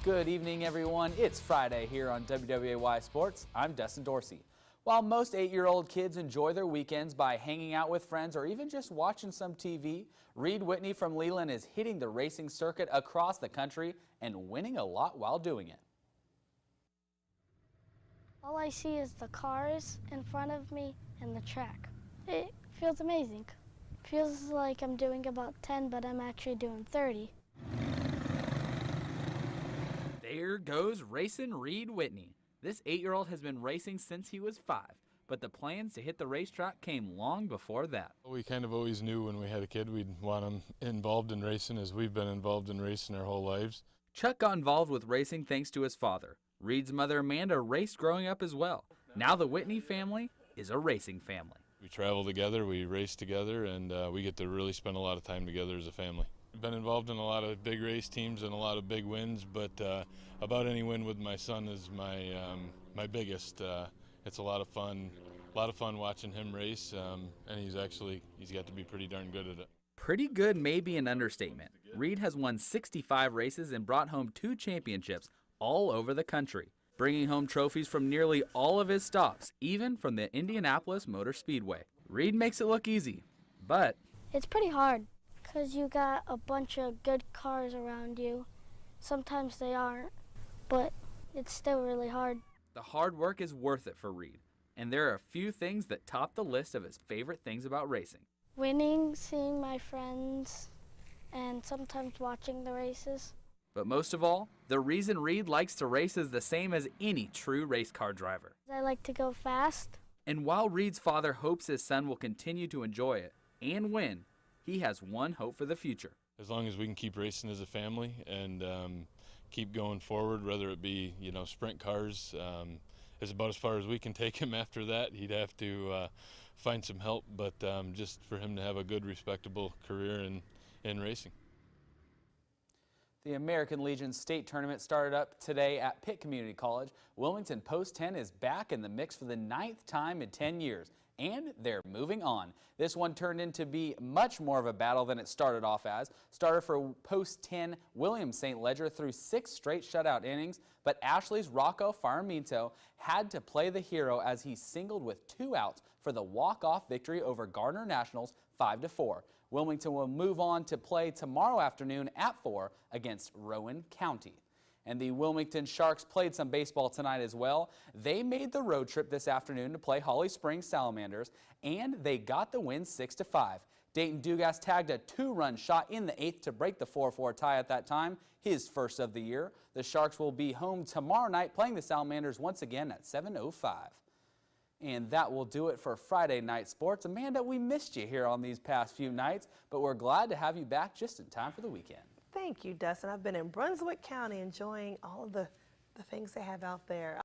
Good evening, everyone. It's Friday here on WWAY Sports. I'm Dustin Dorsey. While most 8-year-old kids enjoy their weekends by hanging out with friends or even just watching some TV, Reed Whitney from Leland is hitting the racing circuit across the country and winning a lot while doing it. All I see is the cars in front of me and the track. It feels amazing. It feels like I'm doing about 10, but I'm actually doing 30. There goes racing Reed Whitney. This 8-year-old has been racing since he was 5, but the plans to hit the racetrack came long before that. We kind of always knew when we had a kid we'd want him involved in racing, as we've been involved in racing our whole lives. Chuck got involved with racing thanks to his father. Reed's mother Amanda raced growing up as well. Now the Whitney family is a racing family. We travel together, we race together, and we get to really spend a lot of time together as a family. I've been involved in a lot of big race teams and a lot of big wins, but about any win with my son is my biggest. It's a lot of fun watching him race, and he's got to be pretty darn good at it. Pretty good may be an understatement. Reed has won 65 races and brought home 2 championships all over the country, bringing home trophies from nearly all of his stops, even from the Indianapolis Motor Speedway. Reed makes it look easy, but it's pretty hard because you got a bunch of good cars around you. Sometimes they aren't, but it's still really hard. The hard work is worth it for Reed, and there are a few things that top the list of his favorite things about racing. Winning, seeing my friends, and sometimes watching the races. But most of all, the reason Reed likes to race is the same as any true race car driver. I like to go fast. And while Reed's father hopes his son will continue to enjoy it and win, he has one hope for the future. As long as we can keep racing as a family and keep going forward, whether it be sprint cars, is about as far as we can take him. After that, he'd have to find some help, but just for him to have a good, respectable career in racing. The American Legion State Tournament started up today at Pitt Community College. Wilmington Post 10 is back in the mix for the 9th time in 10 years, and they're moving on. This one turned into be much more of a battle than it started off as. Starter for Post 10, William St. Ledger, threw 6 straight shutout innings, but Ashley's Rocco Farmento had to play the hero as he singled with 2 outs for the walk-off victory over Gardner Nationals 5-4. Wilmington will move on to play tomorrow afternoon at 4 against Rowan County. And the Wilmington Sharks played some baseball tonight as well. They made the road trip this afternoon to play Holly Springs Salamanders, and they got the win 6-5. Dayton Dugas tagged a 2-run shot in the 8th to break the 4-4 tie at that time, his first of the year. The Sharks will be home tomorrow night playing the Salamanders once again at 7:05. And that will do it for Friday Night Sports. Amanda, we missed you here on these past few nights, but we're glad to have you back just in time for the weekend. Thank you, Dustin. I've been in Brunswick County enjoying all of the things they have out there.